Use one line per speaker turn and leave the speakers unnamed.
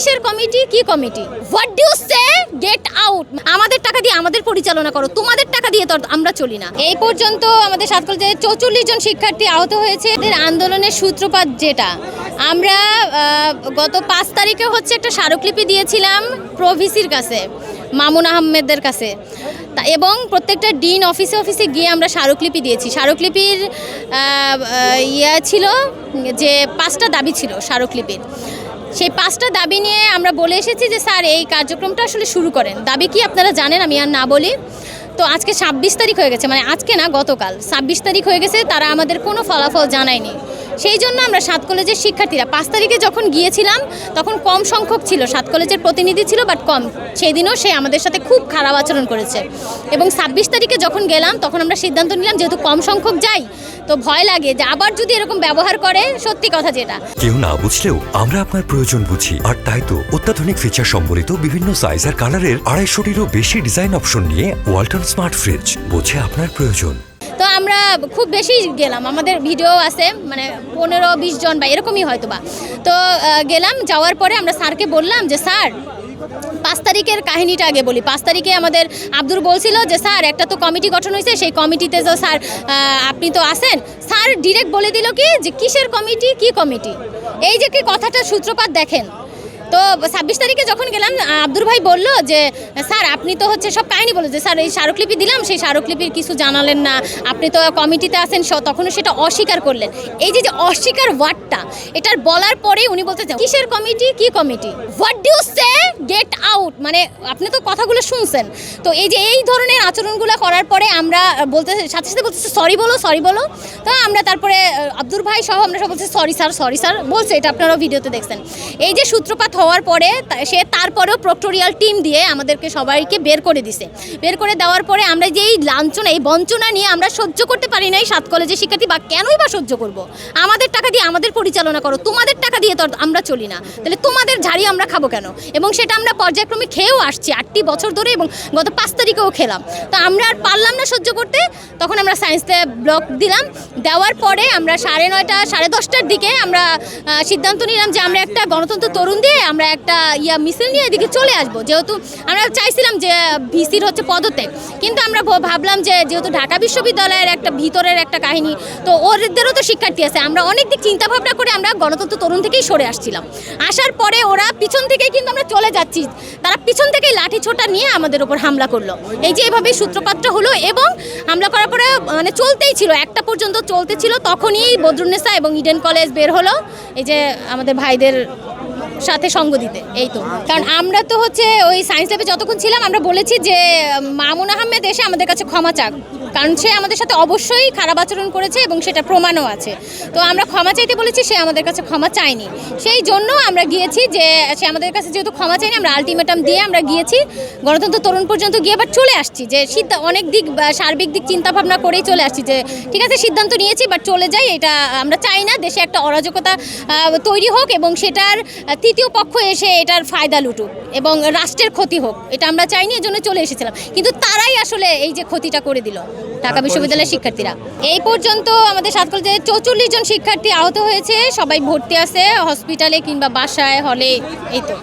কিসের কমিটি, কি committee? What do you say? Get out. আমাদের টাকা দিয়ে আমাদের পরিচালনা করো, তোমাদের টাকা দিয়ে তো আমরা চলি না। এই পর্যন্ত আমাদের সাত কলেজে 44 জন শিক্ষার্থী আহত হয়েছে। এদের আন্দোলনের সূত্রপাত যেটা, আমরা গত 5 তারিখে হচ্ছে একটা স্মারকলিপি দিয়েছিলাম প্রভিসির কাছে, মামুন আহমেদের কাছে, এবং প্রত্যেকটা ডিন অফিসে গিয়ে আমরা স্মারকলিপি দিয়েছি। স্মারকলিপির ছিল যে 5টা দাবি ছিল স্মারকলিপির। সেই 5টা দাবি নিয়ে আমরা বলে এসেছি যে স্যার এই কার্যক্রমটা আসলে শুরু করেন। দাবি কি আপনারা জানেন, আমি আর না বলি। তো আজকে 26 তারিখ হয়ে গেছে, মানে আজকে না গতকাল 26 তারিখ হয়ে গেছে, তারা আমাদের কোনো ফলাফল জানায়নি। সেই জন্য আমরা সাত কলেজের শিক্ষার্থীরা 5 তারিখে যখন গিয়েছিলাম তখন কম সংখ্যক ছিল, সাত কলেজের প্রতিনিধি ছিল বাট কম। সেই দিনও সে আমাদের সাথে খুব খারাপ আচরণ করেছে। এবং 26 তারিখে যখন গেলাম তখন আমরা সিদ্ধান্ত নিলাম যেহেতু কম সংখ্যক যাই, তো ভয় লাগে যে আবার যদি এরকম ব্যবহার করে, সত্যি কথা যেটা।
কেউ না বুঝলেও আমরা আপনার প্রয়োজন বুঝি, আর তাই তো অত্যাধুনিক ফিচার সম্বলিত বিভিন্ন সাইজ আর কালারের 250-টিরও বেশি ডিজাইন অপশন নিয়ে ওয়ালটন স্মার্ট ফ্রিজ বোঝে আপনার প্রয়োজন।
তো আমরা খুব বেশি গেলাম, আমাদের ভিডিও আছে, মানে 15-20 জন বা এরকমই হয়তো বা। তো গেলাম, যাওয়ার পরে আমরা স্যারকে বললাম যে স্যার 5 তারিখের কাহিনীটা আগে বলি। 5 তারিখে আমাদের আব্দুর বলছিল যে স্যার একটা তো কমিটি গঠন হয়েছে, সেই কমিটিতে তো স্যার আপনি তো আছেন। স্যার ডিরেক্ট বলে দিল কি যে কিসের কমিটি, কি কমিটি? এই যে কি কথাটার সূত্রপাত দেখেন। তো 26 তারিখে যখন গেলাম আব্দুর ভাই বলল যে স্যার আপনি তো হচ্ছে সব কাহিনী বলে যে স্যার এই স্মারকলিপি দিলাম, সেই স্মারকলিপির কিছু জানালেন না, আপনি তো কমিটিতে আছেন, তখনও সেটা অস্বীকার করলেন। এই যে অস্বীকার ওয়ার্ডটা, এটার বলার পরেই উনি বলতে চান কিসের কমিটি, কি committee? What do you say? Get out. মানে আপনি তো কথাগুলো শুনছেন। তো এই যে এই ধরনের আচরণগুলো করার পরে আমরা সাথে সাথে বলতেছি সরি বলো। তো আমরা তারপরে আব্দুর ভাই সহ আমরা সব বলছি সরি স্যার বলছে, এটা আপনারাও ভিডিওতে দেখছেন। এই যে সূত্রপাত হওয়ার পরে সে তারপরেও প্রক্টোরিয়াল টিম দিয়ে আমাদেরকে সবাইকে বের করে দিছে। বের করে দেওয়ার পরে আমরা যে এই লাঞ্ছনা, এই বঞ্চনা নিয়ে আমরা সহ্য করতে পারি নাই সাত কলেজের শিক্ষার্থী, বা কেনই বা সহ্য করব? আমাদের টাকা দিয়ে আমাদের পরিচালনা করো, তোমাদের টাকা দিয়ে তো আমরা চলি না, তাহলে তোমাদের ঝাড়ি আমরা খাবো কেন? এবং সেটা আমরা পর্যায়ক্রমে খেয়েও আসছি 8টি বছর ধরে, এবং গত 5 তারিখেও খেলাম। তো আমরা আর পারলাম না সহ্য করতে, তখন আমরা সায়েন্স ল্যাব ব্লক দিলাম। দেওয়ার পরে আমরা 9:30 10:30টার দিকে আমরা সিদ্ধান্ত নিলাম যে আমরা একটা গণতন্ত্র তরুণ দিয়ে আমরা একটা মিছিল নিয়ে এদিকে চলে আসবো। যেহেতু আমরা চাইছিলাম যে ভিসির হচ্ছে পদত্যাগ, কিন্তু আমরা ভাবলাম যে যেহেতু ঢাকা বিশ্ববিদ্যালয়ের একটা ভিতরের একটা কাহিনী, তো ওদেরও তো শিক্ষার্থী আছে, আমরা অনেক দিক চিন্তা ভাবনা করে আমরা গণতন্ত্র তরুণ থেকেই সরে আসছিলাম। আসার পরে ওরা পিছন থেকেই কিন্তু আমরা চলে যাচ্ছি, তারা পিছন থেকেই লাঠি ছোটা নিয়ে আমাদের উপর হামলা করলো। এই যে এভাবে সূত্রপাতটা হলো, এবং হামলা করার পরে মানে চলতেই ছিল, 1টা পর্যন্ত চলতে ছিল। তখনই বদরুন্নেসা এবং ইডেন কলেজ বের হলো, এই যে আমাদের ভাইদের সাথে সঙ্গ দিতে। এই তো কারণ আমরা তো হচ্ছে ওই সায়েন্স ল্যাবে যতক্ষণ ছিলাম আমরা বলেছি যে মামুন আহমেদ এসে আমাদের কাছে ক্ষমা চাক, কারণ সে আমাদের সাথে অবশ্যই খারাপ আচরণ করেছে এবং সেটা প্রমাণও আছে। তো আমরা ক্ষমা চাইতে বলেছি, সে আমাদের কাছে ক্ষমা চায়নি। সেই জন্য আমরা গিয়েছি যে সে আমাদের কাছে যেহেতু ক্ষমা চায়নি, আমরা আলটিমেটাম দিয়ে আমরা গিয়েছি গণতন্ত্র তরুণ পর্যন্ত গিয়ে আবার চলে আসছি। যে অনেক দিক সার্বিক দিক চিন্তা ভাবনা করেই চলে আসছি যে ঠিক আছে সিদ্ধান্ত নিয়েছি বাট চলে যাই। এটা আমরা চাই না দেশে একটা অরাজকতা তৈরি হোক এবং সেটার তৃতীয় পক্ষ এসে এটার ফায়দা লুটুক এবং রাষ্ট্রের ক্ষতি হোক, এটা আমরা চাইনি। এর জন্য চলে এসেছিলাম, কিন্তু তারাই আসলে এই যে ক্ষতিটা করে দিল ঢাকা বিশ্ববিদ্যালয়ের শিক্ষার্থীরা। এই পর্যন্ত আমাদের সাত কলেজে 44 জন শিক্ষার্থী আহত হয়েছে, সবাই ভর্তি আছে হসপিটালে কিংবা বাসায়, হলে। এই তো।